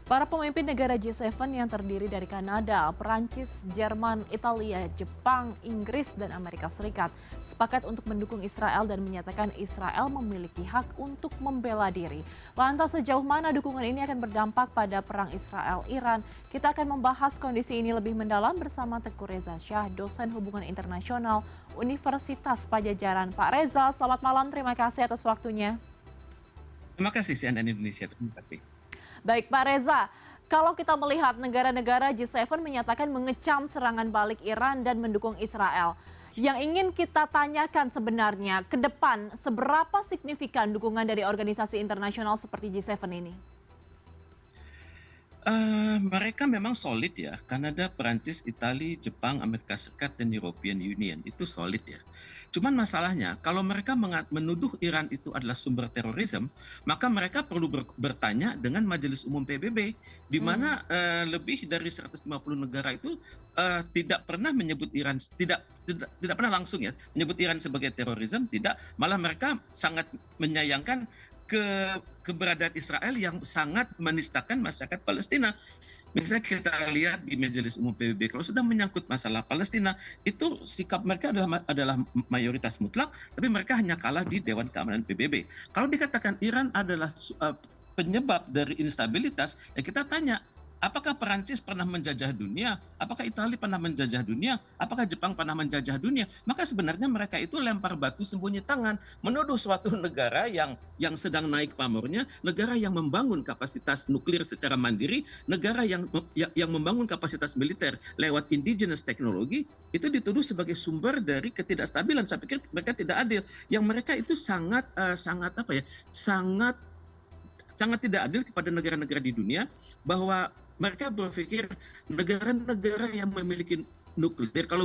Para pemimpin negara G7 yang terdiri dari Kanada, Perancis, Jerman, Italia, Jepang, Inggris, dan Amerika Serikat sepakat untuk mendukung Israel dan menyatakan Israel memiliki hak untuk membela diri. Lantas sejauh mana dukungan ini akan berdampak pada perang Israel-Iran? Kita akan membahas kondisi ini lebih mendalam bersama Teguh Reza Syah, dosen hubungan internasional Universitas Pajajaran. Pak Reza, selamat malam. Terima kasih atas waktunya. Terima kasih CNN Indonesia. Terima kasih. Baik Pak Reza, kalau kita melihat negara-negara G7 menyatakan mengecam serangan balik Iran dan mendukung Israel. Yang ingin kita tanyakan sebenarnya ke depan seberapa signifikan dukungan dari organisasi internasional seperti G7 ini? Mereka memang solid ya, Kanada, Perancis, Italia, Jepang, Amerika Serikat, dan European Union, itu solid ya. Cuman masalahnya, kalau mereka menuduh Iran itu adalah sumber terorisme, maka mereka perlu bertanya dengan Majelis Umum PBB, di mana lebih dari 150 negara itu tidak pernah menyebut Iran, tidak pernah langsung ya, menyebut Iran sebagai terorisme, tidak, malah mereka sangat menyayangkan keberadaan Israel yang sangat menistakan masyarakat Palestina. Misalnya kita lihat di Majelis Umum PBB, kalau sudah menyangkut masalah Palestina, itu sikap mereka adalah mayoritas mutlak, tapi mereka hanya kalah di Dewan Keamanan PBB. Kalau dikatakan Iran adalah penyebab dari instabilitas, ya kita tanya, apakah Perancis pernah menjajah dunia? Apakah Italia pernah menjajah dunia? Apakah Jepang pernah menjajah dunia? Maka sebenarnya mereka itu lempar batu sembunyi tangan, menuduh suatu negara yang sedang naik pamornya, negara yang membangun kapasitas nuklir secara mandiri, negara yang membangun kapasitas militer lewat indigenous teknologi, itu dituduh sebagai sumber dari ketidakstabilan. Saya pikir mereka tidak adil. Yang mereka itu sangat sangat tidak adil kepada negara-negara di dunia, bahwa mereka berpikir negara-negara yang memiliki nuklir, kalau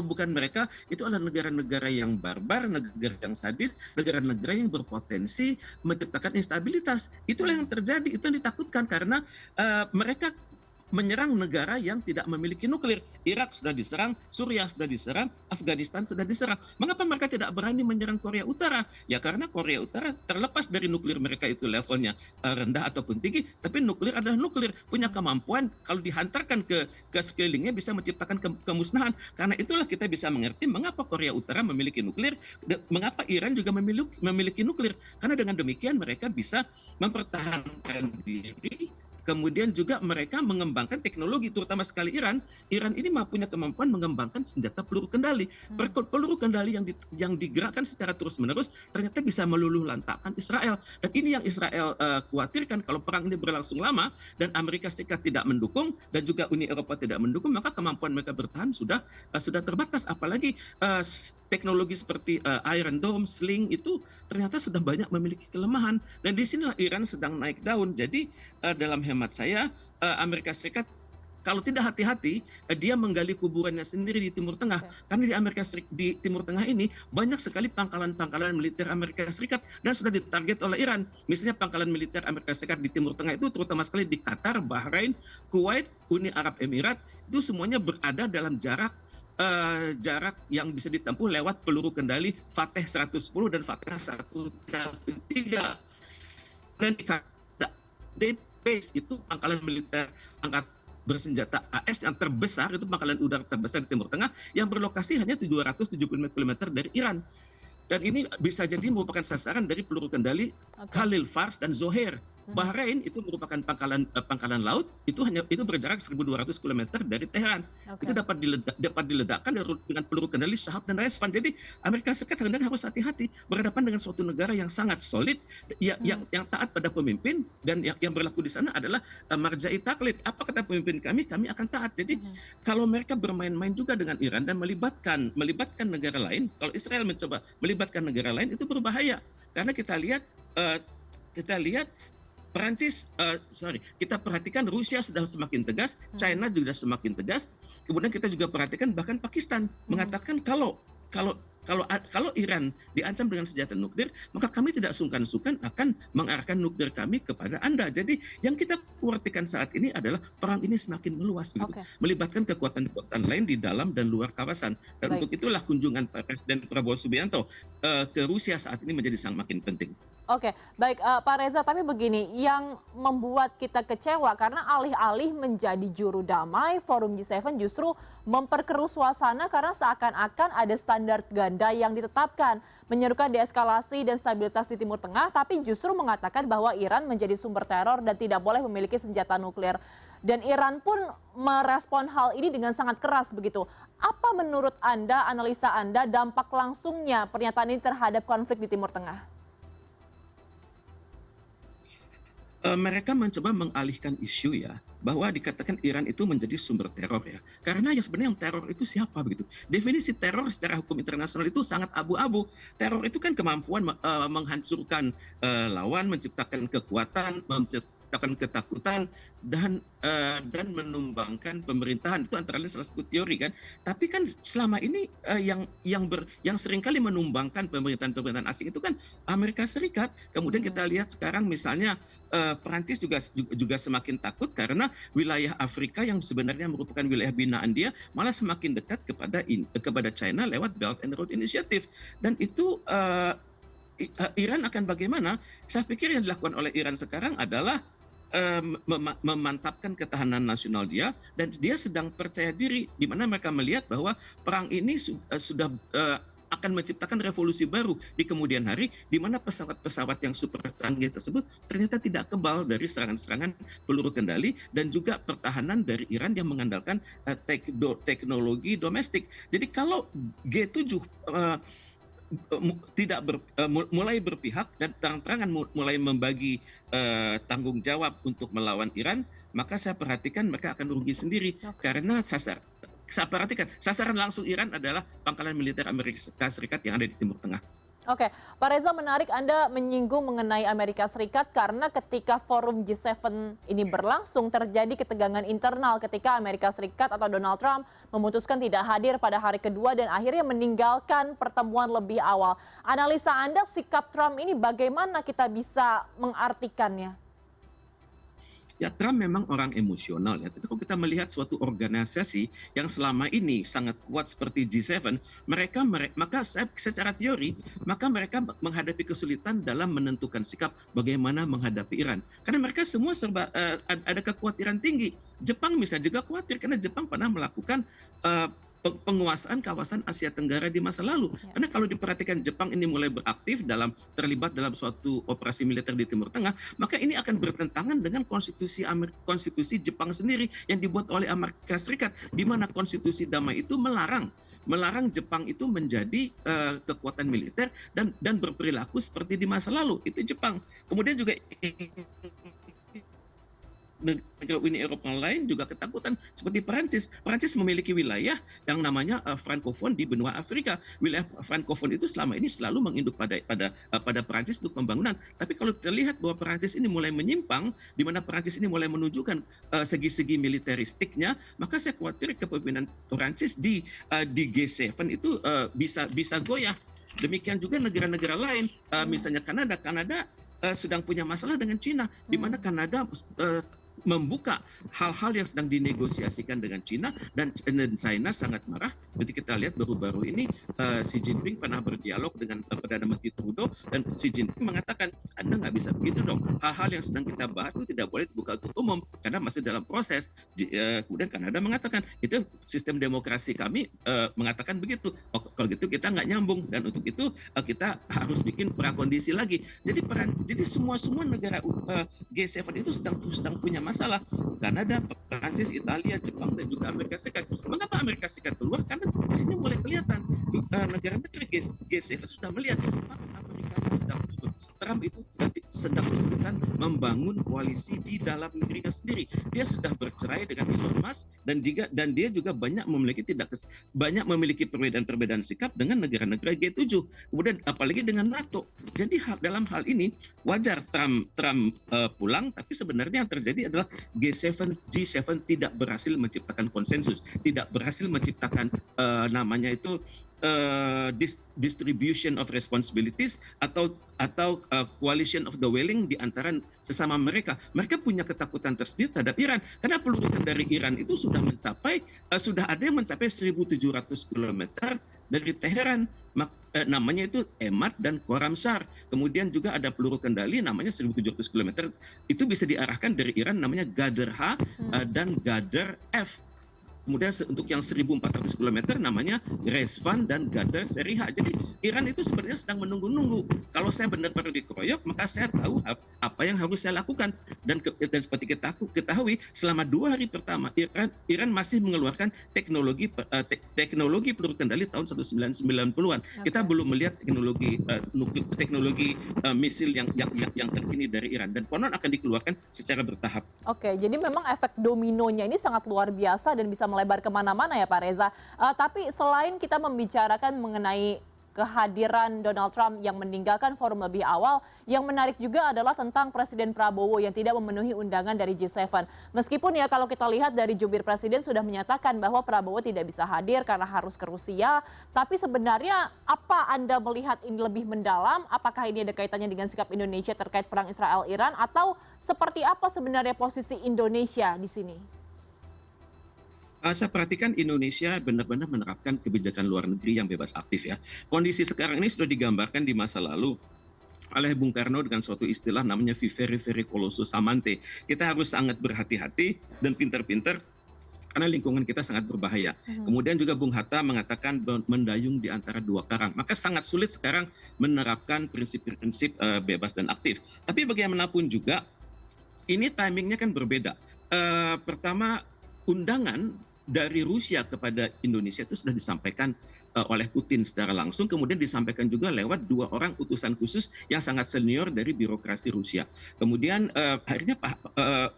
bukan mereka, itu adalah negara-negara yang barbar, negara yang sadis, negara-negara yang berpotensi menciptakan instabilitas. Itulah yang terjadi, itu yang ditakutkan, karena mereka menyerang negara yang tidak memiliki nuklir. Irak sudah diserang, Suriah sudah diserang, Afghanistan sudah diserang. Mengapa mereka tidak berani menyerang Korea Utara? Ya karena Korea Utara terlepas dari nuklir mereka itu levelnya rendah ataupun tinggi, tapi nuklir adalah nuklir, punya kemampuan kalau dihantarkan ke sekelilingnya bisa menciptakan kemusnahan. Karena itulah kita bisa mengerti mengapa Korea Utara memiliki nuklir, mengapa Iran juga memiliki nuklir. Karena dengan demikian mereka bisa mempertahankan diri. Kemudian juga mereka mengembangkan teknologi, terutama sekali Iran. Iran ini punya kemampuan mengembangkan senjata peluru kendali. Peluru kendali yang digerakkan secara terus-menerus ternyata bisa meluluh lantakkan Israel. Dan ini yang Israel khawatirkan, kalau perang ini berlangsung lama dan Amerika Serikat tidak mendukung dan juga Uni Eropa tidak mendukung, maka kemampuan mereka bertahan sudah terbatas. Apalagi teknologi seperti Iron Dome, Sling itu ternyata sudah banyak memiliki kelemahan. Dan di sinilah Iran sedang naik daun. Jadi dalam hemat saya, Amerika Serikat kalau tidak hati-hati, dia menggali kuburannya sendiri di Timur Tengah. Karena di Timur Tengah ini banyak sekali pangkalan-pangkalan militer Amerika Serikat dan sudah ditarget oleh Iran. Misalnya pangkalan militer Amerika Serikat di Timur Tengah itu terutama sekali di Qatar, Bahrain, Kuwait, Uni Arab Emirat, itu semuanya berada dalam jarak yang bisa ditempuh lewat peluru kendali Fateh 110 dan Fateh 113. Dan di base itu pangkalan militer angkat bersenjata AS yang terbesar, itu pangkalan udara terbesar di Timur Tengah yang berlokasi hanya 775 km dari Iran. Dan ini bisa jadi merupakan sasaran dari peluru kendali Khalil Fars dan Zoher. Bahrain itu merupakan pangkalan laut, itu berjarak 1.200 km dari Teheran. Itu dapat diledakkan dengan peluru kendali Shahab dan Resvan. Jadi Amerika Serikat kadang harus hati-hati berhadapan dengan suatu negara yang sangat solid, yang taat pada pemimpin, dan yang berlaku di sana adalah marja'i taklid. Apa kata pemimpin kami akan taat. Jadi kalau mereka bermain-main juga dengan Iran dan melibatkan negara lain, kalau Israel mencoba melibatkan negara lain, itu berbahaya. Karena kita lihat kita perhatikan Rusia sudah semakin tegas, China juga semakin tegas. Kemudian kita juga perhatikan bahkan Pakistan mengatakan kalau Iran diancam dengan senjata nuklir, maka kami tidak sungkan-sungkan akan mengarahkan nuklir kami kepada Anda. Jadi yang kita khawatirkan saat ini adalah perang ini semakin meluas, melibatkan kekuatan-kekuatan lain di dalam dan luar kawasan. Dan untuk itulah kunjungan Presiden Prabowo Subianto ke Rusia saat ini menjadi sangat makin penting. Oke, baik Pak Reza, tapi begini, yang membuat kita kecewa karena alih-alih menjadi juru damai, Forum G7 justru memperkeruh suasana karena seakan-akan ada standar ganda yang ditetapkan, menyerukan deeskalasi dan stabilitas di Timur Tengah, tapi justru mengatakan bahwa Iran menjadi sumber teror dan tidak boleh memiliki senjata nuklir. Dan Iran pun merespon hal ini dengan sangat keras begitu. Apa menurut Anda, analisa Anda, dampak langsungnya pernyataan ini terhadap konflik di Timur Tengah? Mereka mencoba mengalihkan isu ya, bahwa dikatakan Iran itu menjadi sumber teror ya. Karena yang sebenarnya yang teror itu siapa begitu. Definisi teror secara hukum internasional itu sangat abu-abu. Teror itu kan kemampuan menghancurkan lawan, menciptakan kekuatan, menciptakan ketakutan dan menumbangkan pemerintahan. Itu antara lain salah satu teori kan. Tapi kan selama ini yang seringkali menumbangkan pemerintahan asing itu kan Amerika Serikat. Kemudian kita lihat sekarang misalnya Perancis juga semakin takut karena wilayah Afrika yang sebenarnya merupakan wilayah binaan dia malah semakin dekat kepada China lewat Belt and Road Initiative. Dan itu Iran akan bagaimana? Saya pikir yang dilakukan oleh Iran sekarang adalah memantapkan ketahanan nasional dia, dan dia sedang percaya diri di mana mereka melihat bahwa perang ini sudah akan menciptakan revolusi baru di kemudian hari, di mana pesawat-pesawat yang super canggih tersebut ternyata tidak kebal dari serangan-serangan peluru kendali, dan juga pertahanan dari Iran yang mengandalkan teknologi domestik. Jadi kalau G7 mulai berpihak dan terang-terangan mulai membagi tanggung jawab untuk melawan Iran, maka saya perhatikan mereka akan rugi sendiri. Karena saya perhatikan sasaran langsung Iran adalah pangkalan militer Amerika Serikat yang ada di Timur Tengah. Oke, Pak Reza, menarik Anda menyinggung mengenai Amerika Serikat karena ketika forum G7 ini berlangsung terjadi ketegangan internal ketika Amerika Serikat atau Donald Trump memutuskan tidak hadir pada hari kedua dan akhirnya meninggalkan pertemuan lebih awal. Analisa Anda, sikap Trump ini bagaimana kita bisa mengartikannya? Ya, Trump memang orang emosional ya. Tapi kalau kita melihat suatu organisasi yang selama ini sangat kuat seperti G7, maka secara teori mereka menghadapi kesulitan dalam menentukan sikap bagaimana menghadapi Iran. Karena mereka semua ada kekhawatiran tinggi. Jepang misalnya juga khawatir karena Jepang pernah melakukan penguasaan kawasan Asia Tenggara di masa lalu. Karena kalau diperhatikan Jepang ini mulai terlibat dalam suatu operasi militer di Timur Tengah, maka ini akan bertentangan dengan konstitusi Jepang sendiri yang dibuat oleh Amerika Serikat, di mana konstitusi damai itu melarang Jepang itu menjadi kekuatan militer dan berperilaku seperti di masa lalu. Itu Jepang. Kemudian juga negara Uni Eropa lain juga ketakutan seperti Perancis. Perancis memiliki wilayah yang namanya Francophone di benua Afrika. Wilayah Francophone itu selama ini selalu menginduk pada Perancis untuk pembangunan. Tapi kalau kita lihat bahwa Perancis ini mulai menyimpang, di mana Perancis ini mulai menunjukkan segi-segi militeristiknya, maka saya khawatir kepemimpinan Perancis di G7 itu bisa goyah. Demikian juga negara-negara lain, misalnya Kanada sedang punya masalah dengan Cina, di mana Kanada membuka hal-hal yang sedang dinegosiasikan dengan Cina, dan China sangat marah. Jadi kita lihat baru-baru ini Xi Jinping pernah berdialog dengan Perdana Menteri Trudeau, dan Xi Jinping mengatakan, Anda nggak bisa begitu dong. Hal-hal yang sedang kita bahas itu tidak boleh dibuka untuk umum karena masih dalam proses. Kemudian Kanada mengatakan itu sistem demokrasi kami mengatakan begitu. Kalau gitu kita nggak nyambung, dan untuk itu kita harus bikin prakondisi lagi. Jadi semua negara G7 itu sedang punya masalah. Kanada, Prancis, Italia, Jepang, dan juga Amerika Serikat. Mengapa Amerika Serikat keluar? Karena di sini mulai kelihatan negara-negara G7 sudah melihat Pax Amerika sedang turun. Trump itu sedang kesulitan membangun koalisi di dalam negerinya sendiri. Dia sudah bercerai dengan Elon Musk, dan dia juga banyak memiliki perbedaan sikap dengan negara-negara G7. Kemudian apalagi dengan NATO. Jadi dalam hal ini wajar Trump pulang, tapi sebenarnya yang terjadi adalah G7 tidak berhasil menciptakan konsensus, tidak berhasil menciptakan distribution of responsibilities atau coalition of the willing di antara sesama mereka. Mereka punya ketakutan tersendiri terhadap Iran karena peluru dari Iran itu sudah ada yang mencapai 1.700 kilometer dari Teheran. Namanya itu Emad dan Khorramshahr. Kemudian juga ada peluru kendali namanya 1.700 kilometer. Itu bisa diarahkan dari Iran namanya Ghadar H dan Ghadar F. Kemudian untuk yang 1.400 km namanya Rezvan dan Ghadar seri H. Jadi Iran itu sebenarnya sedang menunggu-nunggu. Kalau saya benar-benar dikeroyok, maka saya tahu apa yang harus saya lakukan. Dan seperti kita ketahui, selama 2 hari pertama Iran masih mengeluarkan teknologi peluru kendali tahun 1990-an. Kita belum melihat teknologi misil yang terkini dari Iran. Dan konon akan dikeluarkan secara bertahap. Oke, jadi memang efek dominonya ini sangat luar biasa dan bisa melebar kemana-mana ya Pak Reza. Tapi selain kita membicarakan mengenai kehadiran Donald Trump yang meninggalkan forum lebih awal, yang menarik juga adalah tentang Presiden Prabowo yang tidak memenuhi undangan dari G7. Meskipun ya kalau kita lihat dari jubir Presiden sudah menyatakan bahwa Prabowo tidak bisa hadir karena harus ke Rusia, tapi sebenarnya apa Anda melihat ini lebih mendalam? Apakah ini ada kaitannya dengan sikap Indonesia terkait perang Israel-Iran atau seperti apa sebenarnya posisi Indonesia di sini? Saya perhatikan Indonesia benar-benar menerapkan kebijakan luar negeri yang bebas aktif ya. Kondisi sekarang ini sudah digambarkan di masa lalu oleh Bung Karno dengan suatu istilah namanya vivere vere colossus amante. Kita harus sangat berhati-hati dan pintar-pintar karena lingkungan kita sangat berbahaya. Kemudian juga Bung Hatta mengatakan mendayung di antara 2 karang. Maka sangat sulit sekarang menerapkan prinsip-prinsip bebas dan aktif. Tapi bagaimanapun juga ini timingnya kan berbeda. Pertama, undangan dari Rusia kepada Indonesia itu sudah disampaikan oleh Putin secara langsung, kemudian disampaikan juga lewat 2 orang utusan khusus yang sangat senior dari birokrasi Rusia. Kemudian akhirnya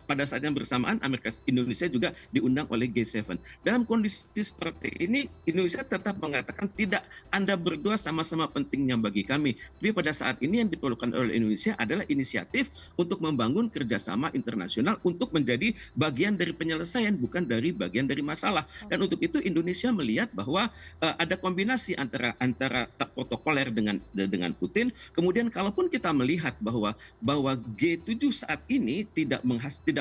pada saat yang bersamaan Indonesia juga diundang oleh G7. Dalam kondisi seperti ini Indonesia tetap mengatakan tidak, Anda berdua sama-sama pentingnya bagi kami. Tapi pada saat ini yang diperlukan oleh Indonesia adalah inisiatif untuk membangun kerjasama internasional untuk menjadi bagian dari penyelesaian, bukan dari bagian dari masalah. Dan untuk itu Indonesia melihat bahwa ada kombinasi antara protokoler dengan Putin. Kemudian kalaupun kita melihat bahwa G7 saat ini tidak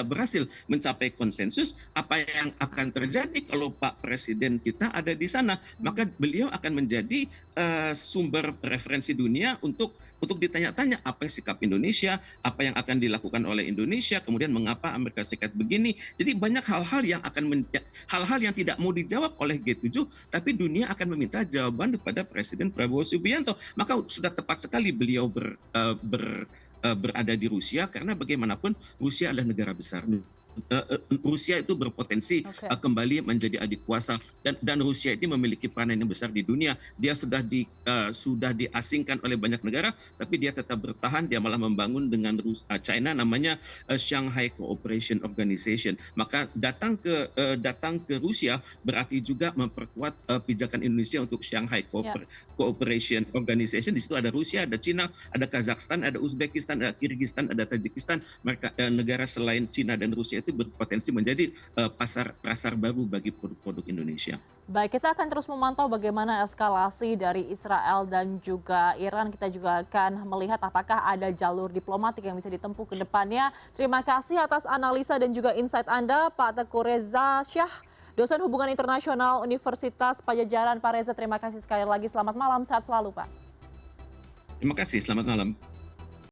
berhasil mencapai konsensus, apa yang akan terjadi kalau Pak Presiden kita ada di sana, maka beliau akan menjadi sumber referensi dunia untuk ditanya-tanya apa sikap Indonesia, apa yang akan dilakukan oleh Indonesia, kemudian mengapa Amerika Serikat begini. Jadi banyak hal-hal yang tidak mau dijawab oleh G7, tapi dunia akan meminta jawaban kepada Presiden Prabowo Subianto. Maka sudah tepat sekali beliau berada di Rusia karena bagaimanapun Rusia adalah negara besar. Rusia itu berpotensi kembali menjadi adik kuasa dan Rusia ini memiliki peranan yang besar di dunia. Dia sudah diasingkan oleh banyak negara, tapi dia tetap bertahan. Dia malah membangun dengan China namanya Shanghai Cooperation Organization. Maka datang ke Rusia berarti juga memperkuat pijakan Indonesia untuk Shanghai Cooperation Organization. Di situ ada Rusia, ada China, ada Kazakhstan, ada Uzbekistan, ada Kyrgyzstan, ada Tajikistan. Mereka negara selain China dan Rusia itu berpotensi menjadi pasar baru bagi produk-produk Indonesia. Baik, kita akan terus memantau bagaimana eskalasi dari Israel dan juga Iran. Kita juga akan melihat apakah ada jalur diplomatik yang bisa ditempuh ke depannya. Terima kasih atas analisa dan juga insight Anda, Pak Teguh Reza Syah, dosen hubungan internasional Universitas Padjadjaran. Pak Reza, terima kasih sekali lagi. Selamat malam, sehat selalu Pak. Terima kasih, selamat malam.